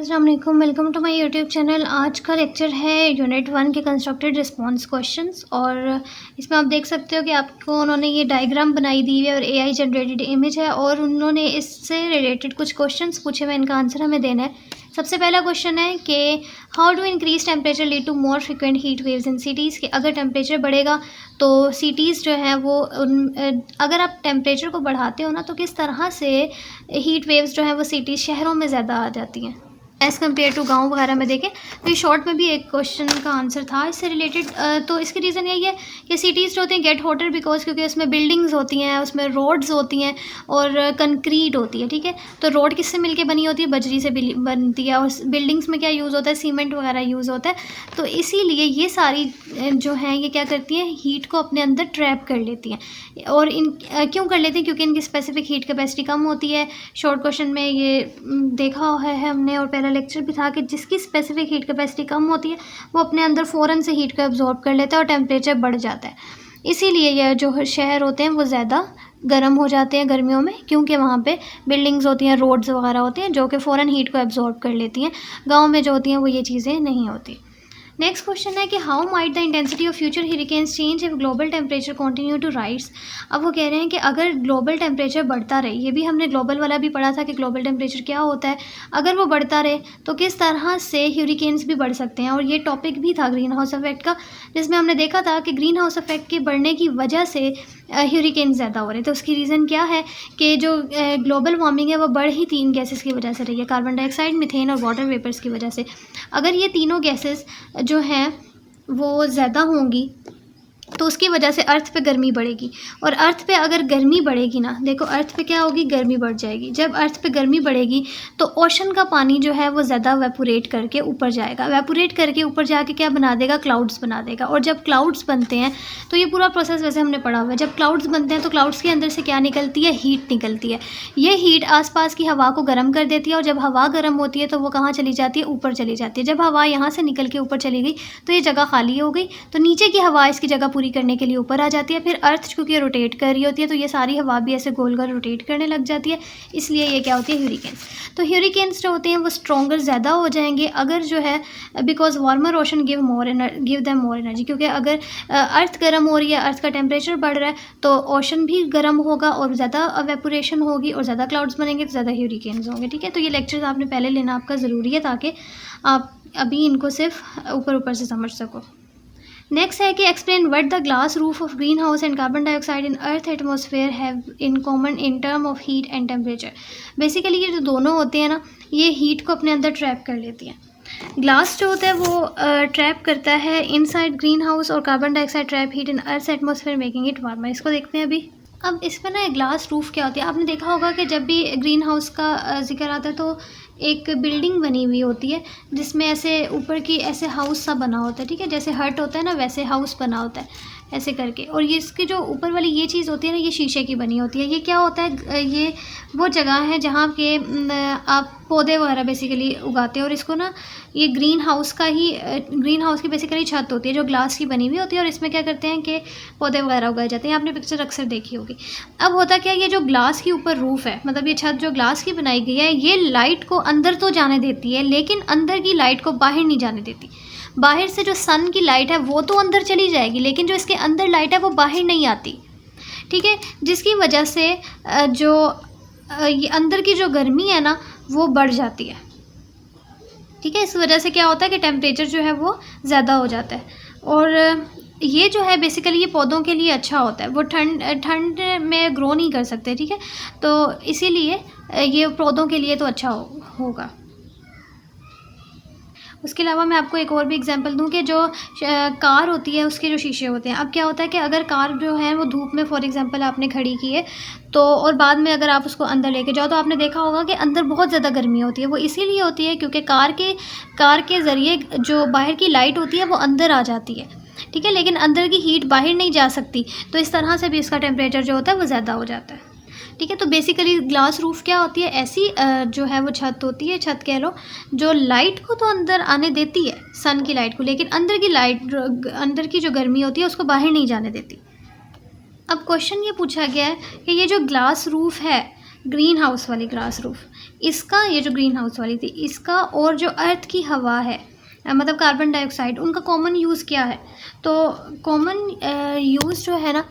अस्सलाम वालेकुम, welcome to my YouTube channel. आज का लेक्चर है यूनिट 1 के कंस्ट्रक्टेड रिस्पांस क्वेश्चंस और इसमें आप देख सकते हो कि आपको उन्होंने ये डायग्राम बनाई दी है और एआई जनरेटेड इमेज है और उन्होंने इससे रिलेटेड कुछ क्वेश्चंस पूछे हुए, इनका आंसर हमें देना है। सबसे पहला क्वेश्चन है कि how do increase temperature lead to more frequent heat waves in cities, कि अगर टेम्परेचर बढ़ेगा तो सिटीज़ जो है वो अगर आप टेम्परेचर को बढ़ाते हो ना तो किस तरह से हीट वेव्स जो है वो सिटीज़ शहरों में ज़्यादा आ जाती हैं एज़ कम्पेयर टू गाँव वगैरह में। देखें तो ये शॉर्ट में भी एक क्वेश्चन का आंसर था इससे रिलेटेड। तो इसकी रीज़न यही है कि सिटीज़ जो होती हैं गेट हॉटर बिकॉज क्योंकि उसमें बिल्डिंग्स होती हैं, उसमें रोड्स होती हैं और कंक्रीट होती है। ठीक है, तो रोड किससे मिलके बनी होती है? बजरी से बनती है। और बिल्डिंग्स में क्या यूज़ होता है? सीमेंट वगैरह यूज़ होता है। तो इसीलिए ये सारी जो हैं ये क्या करती हैं, हीट को अपने अंदर ट्रैप कर लेती हैं। और इन क्यों कर लेती हैं? क्योंकि इनकी स्पेसिफिक हीट कैपेसिटी कम होती है। शॉर्ट क्वेश्चन में ये देखा है हमने और पहला लेक्चर भी था कि जिसकी स्पेसिफिक हीट कैपेसिटी कम होती है वो अपने अंदर फ़ौरन से हीट को एब्जॉर्ब कर लेता है और टेम्परेचर बढ़ जाता है। इसीलिए यह जो शहर होते हैं वो ज़्यादा गर्म हो जाते हैं गर्मियों में, क्योंकि वहाँ पे बिल्डिंग्स होती हैं, रोड्स वगैरह होते हैं जो कि फ़ौरन हीट को एब्जॉर्ब कर लेती हैं। गाँव में जो होती हैं वो ये चीज़ें नहीं होती। नेक्स्ट क्वेश्चन है कि how might the intensity of future hurricanes change if global temperature continue to rise. अब वो कह रहे हैं कि अगर ग्लोबल टेम्परेचर बढ़ता रहे, ये भी हमने ग्लोबल वाला भी पढ़ा था कि ग्लोबल टेम्परेचर क्या होता है, अगर वो बढ़ता रहे तो किस तरह से हरिकेन्स भी बढ़ सकते हैं। और ये टॉपिक भी था ग्रीन हाउस इफेक्ट का, जिसमें हमने देखा था कि ग्रीन हाउस इफेक्ट के बढ़ने की वजह से हरिकेन ज़्यादा हो रहे हैं। तो उसकी रीज़न क्या है कि जो ग्लोबल वार्मिंग है वो बढ़ ही 3 गैसेस की वजह से रही है, कार्बन डाइऑक्साइड, मीथेन और वाटर वेपर्स की वजह से। अगर ये तीनों गैसेस जो हैं वो ज़्यादा होंगी तो उसकी वजह से अर्थ पे गर्मी बढ़ेगी। और अर्थ पे अगर गर्मी बढ़ेगी ना, देखो अर्थ पे क्या होगी, गर्मी बढ़ जाएगी। जब अर्थ पे गर्मी बढ़ेगी तो ओशन का पानी जो है वो ज़्यादा वेपोरेट करके ऊपर जाएगा। वेपोरेट करके ऊपर जाके क्या बना देगा, क्लाउड्स बना देगा। और जब क्लाउड्स बनते हैं तो ये पूरा प्रोसेस वैसे हमने पढ़ा हुआ है। जब क्लाउड्स बनते हैं तो क्लाउड्स के अंदर से क्या निकलती है, हीट निकलती है। ये हीट आसपास की हवा को गर्म कर देती है और जब हवा गर्म होती है तो वो कहाँ चली जाती है, ऊपर चली जाती है। जब हवा यहाँ से निकल के ऊपर चली गई तो ये जगह खाली हो गई, तो नीचे की हवा इसकी जगह पूरी करने के लिए ऊपर आ जाती है। फिर अर्थ क्योंकि रोटेट कर रही होती है तो ये सारी हवा भी ऐसे गोल गोल रोटेट करने लग जाती है, इसलिए ये क्या होती है, हरिकेन्स। तो हरिकेन्स जो होते हैं वो स्ट्रॉन्गर ज़्यादा हो जाएंगे अगर जो है because warmer ocean give them more energy. क्योंकि अगर अर्थ गर्म हो रही है, अर्थ का टेम्परेचर बढ़ रहा है तो ओशन भी गर्म होगा और ज़्यादा वेपोरेशन होगी और ज़्यादा क्लाउड्स बनेंगे तो ज़्यादा हरिकेन्स होंगे। ठीक है, तो ये लेक्चर्स आपने पहले लेना आपका ज़रूरी है ताकि आप अभी इनको सिर्फ ऊपर ऊपर से समझ सको। नेक्स्ट है कि explain what the glass roof of green house and carbon dioxide in earth atmosphere have in common in term of heat and temperature. Basically ये जो दोनों होते हैं ना, ये हीट को अपने अंदर ट्रैप कर लेती हैं। ग्लास जो होता है वो ट्रैप करता है इनसाइड ग्रीन हाउस और carbon dioxide trap heat in earth atmosphere making it warmer. इसको देखते हैं अभी। अब इसमें ना ग्लास रूफ क्या होती है, आपने देखा होगा कि जब भी ग्रीन हाउस का जिक्र आता है तो एक बिल्डिंग बनी हुई होती है जिसमें ऐसे ऊपर की ऐसे हाउस सा बना होता है। ठीक है, जैसे हट होता है ना वैसे हाउस बना होता है ऐसे करके। और ये इसकी जो ऊपर वाली ये चीज़ होती है ना, ये शीशे की बनी होती है। ये क्या होता है, ये वो जगह है जहाँ के आप पौधे वगैरह बेसिकली उगाते हैं। और इसको ना ये ग्रीन हाउस की बेसिकली छत होती है जो ग्लास की बनी हुई होती है और इसमें क्या करते हैं कि पौधे वगैरह उगाए जाते हैं। आपने पिक्चर अक्सर देखी होगी। अब होता क्या, ये जो ग्लास की ऊपर रूफ है, मतलब ये छत जो ग्लास की बनाई गई है, ये लाइट को अंदर तो जाने देती है लेकिन अंदर की लाइट को बाहर नहीं जाने देती। बाहर से जो सन की लाइट है वो तो अंदर चली जाएगी लेकिन जो इसके अंदर लाइट है वो बाहर नहीं आती। ठीक है, जिसकी वजह से जो ये अंदर की जो गर्मी है ना वो बढ़ जाती है। ठीक है, इस वजह से क्या होता है कि टेम्परेचर जो है वो ज़्यादा हो जाता है। और ये जो है बेसिकली ये पौधों के लिए अच्छा होता है, वो ठंड में ग्रो नहीं कर सकते। ठीक है, तो इसीलिए ये पौधों के लिए तो अच्छा होगा। उसके अलावा मैं आपको एक और भी एग्जांपल दूं कि जो कार होती है उसके जो शीशे होते हैं। अब क्या होता है कि अगर कार जो है वो धूप में फॉर एग्जांपल आपने खड़ी की है तो और बाद में अगर आप उसको अंदर लेके जाओ तो आपने देखा होगा कि अंदर बहुत ज़्यादा गर्मी होती है। वो इसीलिए होती है क्योंकि कार के ज़रिए जो बाहर की लाइट होती है वो अंदर आ जाती है। ठीक है, लेकिन अंदर की हीट बाहर नहीं जा सकती, तो इस तरह से भी इसका टेम्परेचर जो होता है वो ज़्यादा हो जाता है। ठीक है, तो बेसिकली ग्लास रूफ क्या होती है, ऐसी जो है वो छत होती है, छत कह लो, जो लाइट को तो अंदर आने देती है, सन की लाइट को, लेकिन अंदर की जो गर्मी होती है उसको बाहर नहीं जाने देती। अब क्वेश्चन ये पूछा गया है कि ये जो ग्लास रूफ है, ग्रीन हाउस वाली ग्लास रूफ, इसका, ये जो ग्रीन हाउस वाली थी, इसका और जो अर्थ की हवा है मतलब कार्बन डाइऑक्साइड, उनका कॉमन यूज़ क्या है? तो कॉमन यूज़ जो है ना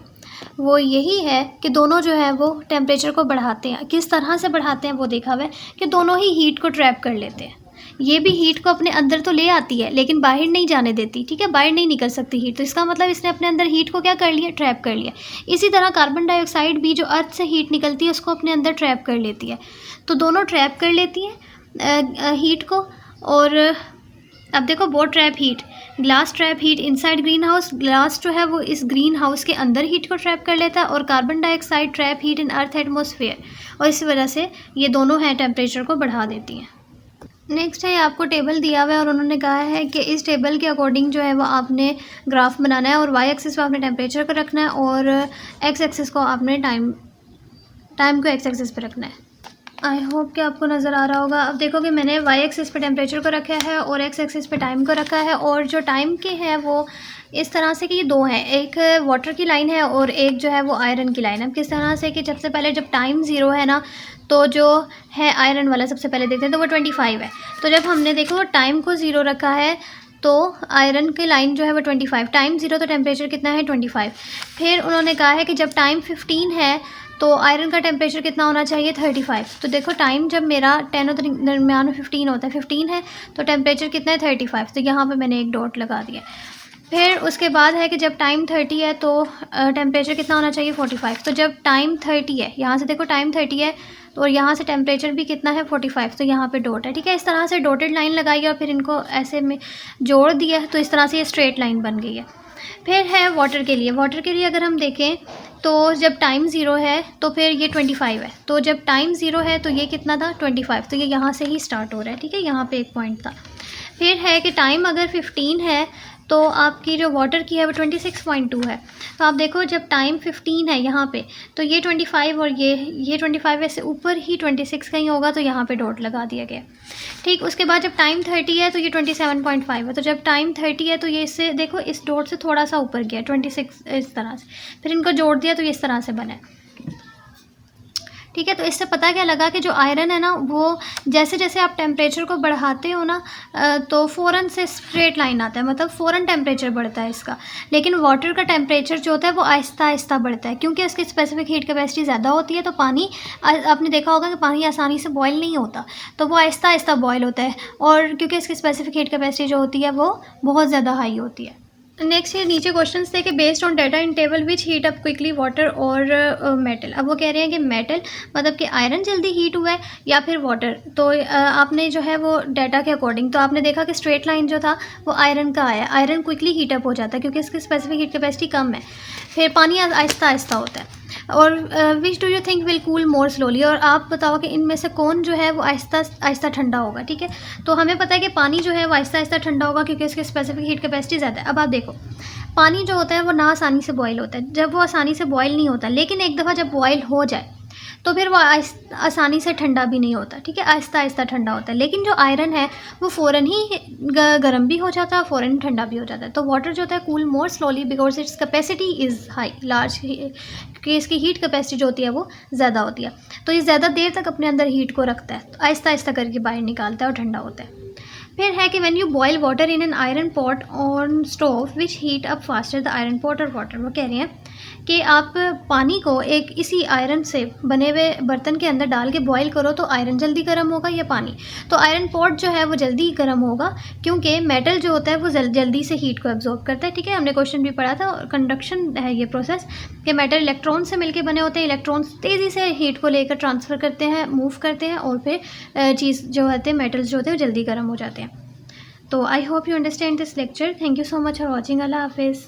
वो यही है कि दोनों जो है वो टेम्परेचर को बढ़ाते हैं। किस तरह से बढ़ाते हैं वो देखा हुआ है कि दोनों ही हीट को ट्रैप कर लेते हैं। ये भी हीट को अपने अंदर तो ले आती है लेकिन बाहर नहीं जाने देती, ठीक है, बाहर नहीं निकल सकती हीट। तो इसका मतलब इसने अपने अंदर हीट को क्या कर लिया, ट्रैप कर लिया। इसी तरह कार्बन डाइऑक्साइड भी जो अर्थ से हीट निकलती है उसको अपने अंदर ट्रैप कर लेती है। तो दोनों ट्रैप कर लेती हैं हीट को। और अब देखो both trap heat, glass trap heat inside green house, glass जो है वो इस ग्रीन हाउस के अंदर हीट को ट्रैप कर लेता है, और carbon dioxide trap heat in earth atmosphere, और इस वजह से ये दोनों हैं टेम्परेचर को बढ़ा देती हैं। नेक्स्ट है आपको टेबल दिया हुआ है और उन्होंने कहा है कि इस टेबल के अकॉर्डिंग जो है वो आपने ग्राफ बनाना है, और वाई एक्सिस पे आपने टेम्परेचर को रखना है, और एक्स एक्सिस को आपने टाइम को एक्स एक्सिस पे रखना है। आई होप कि आपको नज़र आ रहा होगा। अब देखो कि मैंने वाई एक्सिस पे टेम्परेचर को रखा है और एक्स एक्सिस पे टाइम को रखा है, और जो टाइम के हैं वो इस तरह से कि ये दो हैं, एक वाटर की लाइन है और एक जो है वो आयरन की लाइन है। किस तरह से कि सबसे पहले जब टाइम ज़ीरो है ना, तो जो है आयरन वाला सबसे पहले देखते हैं तो वो 25 है। तो जब हमने देखो टाइम को ज़ीरो रखा है तो आयरन की लाइन जो है वो 25, टाइम ज़ीरो तो टेम्परेचर कितना है 25। फिर उन्होंने कहा है कि जब टाइम 15 है तो आयरन का टेम्परेचर कितना होना चाहिए 35। तो देखो टाइम जब मेरा 10 और दरमियान में 15 होता है, 15 है तो टेम्परेचर कितना है 35। तो यहाँ पे मैंने एक डॉट लगा दिया। फिर उसके बाद है कि जब टाइम 30 है तो टेम्परेचर कितना होना चाहिए 45। तो जब टाइम 30 है, यहाँ से देखो टाइम 30 है तो यहाँ से टेम्परेचर भी कितना है 45, तो यहाँ पे डॉट है, ठीक है। इस तरह से डॉटेड लाइन लगाई और फिर इनको ऐसे में जोड़ दिया, तो इस तरह से ये स्ट्रेट लाइन बन गई है। फिर है वाटर के लिए। वाटर के लिए अगर हम देखें तो जब टाइम ज़ीरो है तो फिर ये 25 है, तो जब टाइम ज़ीरो है तो ये कितना था 25, तो ये यहाँ से ही स्टार्ट हो रहा है, ठीक है, यहाँ पे एक पॉइंट था। फिर है कि टाइम अगर 15 है तो आपकी जो वाटर की है वो 26.2 है। तो आप देखो जब टाइम 15 है यहाँ पे तो ये 25 और ये 25 वैसे ऊपर ही 26 कहीं होगा, तो यहाँ पे डॉट लगा दिया गया। ठीक, उसके बाद जब टाइम 30 है तो ये 27.5 है। तो जब टाइम 30 है तो ये इससे देखो इस डॉट से थोड़ा सा ऊपर गया 26 इस तरह से, फिर इनको जोड़ दिया तो ये इस तरह से बना है, ठीक है। तो इससे पता क्या लगा कि जो आयरन है ना वो जैसे जैसे आप टेम्परेचर को बढ़ाते हो ना तो फ़ौरन से स्ट्रेट लाइन आता है, मतलब फ़ौरन टेम्परेचर बढ़ता है इसका। लेकिन वाटर का टेम्परेचर जो होता है वो आहिस्ता आहिस्ता बढ़ता है, क्योंकि उसकी स्पेसिफिक हीट कैपेसिटी ज़्यादा होती है। तो पानी आपने देखा होगा कि पानी आसानी से बॉयल नहीं होता, तो वो आहिस्ता आहिस्ता बॉयल होता है, और क्योंकि इसकी स्पेसिफिक हीट कैपेसिटी जो होती है वो बहुत ज़्यादा हाई होती है। नेक्स्ट ये नीचे क्वेश्चंस थे कि based on data in table which heat up quickly water और मेटल। अब वो कह रहे हैं कि मेटल मतलब कि आयरन जल्दी हीट हुआ है या फिर वाटर। तो आपने जो है वो डाटा के अकॉर्डिंग तो आपने देखा कि स्ट्रेट लाइन जो था वो आयरन का आया। आयरन क्विकली हीट अप हो जाता है क्योंकि इसकी स्पेसिफिक हीट कैपेसिटी कम है। फिर पानी आहिस्ता आहिस्ता होता है। और which do you think will cool more slowly, और आप बताओ कि इनमें से कौन जो है वो आहिस्ता आहिस्ता ठंडा होगा, ठीक है। तो हमें पता है कि पानी जो है वो आहिस्ता आहिस्ता ठंडा होगा क्योंकि इसकी स्पेसिफिक हीट कैपेसिटी ज़्यादा है। अब आप देखो पानी जो होता है वो ना आसानी से बॉयल होता है, जब वो आसानी से बॉयल नहीं होता, लेकिन एक दफ़ा जब बॉयल हो जाए तो फिर वो आसानी से ठंडा भी नहीं होता, ठीक है, आहिस्ता आहिस्ता ठंडा होता है। लेकिन जो आयरन है वो फ़ौरन ही गर्म भी हो जाता है, फ़ौरन ठंडा भी हो जाता है। तो वाटर जो होता है cool more slowly because its capacity is high large, क्योंकि इसकी हीट कैपेसिटी जो होती है वो ज़्यादा होती है। तो ये ज़्यादा देर तक अपने अंदर हीट को रखता है, तो आहिस्ता आहिस्ता करके बाहर निकालता है और ठंडा होता है। फिर है कि when you boil water in an iron pot on stove which heat up faster the iron pot और वाटर। वो कह रहे हैं कि आप पानी को एक इसी आयरन से बने हुए बर्तन के अंदर डाल के बॉयल करो तो आयरन जल्दी गर्म होगा या पानी। तो आयरन पॉट जो है वो जल्दी गर्म होगा क्योंकि मेटल जो होता है वो जल्दी से हीट को एब्जॉर्ब करता है, ठीक है। हमने क्वेश्चन भी पढ़ा था, कंडक्शन है ये प्रोसेस कि मेटल इलेक्ट्रॉन से मिलकर बने होते हैं। इलेक्ट्रॉन्स तेज़ी से हीट को लेकर ट्रांसफ़र करते हैं, मूव करते हैं, और फिर चीज़ जो होते हैं मेटल्स जो होते हैं वो जल्दी गर्म हो जाते हैं। तो I hope you understand this lecture. Thank you so much for watching. अल्लाह हाफिज़।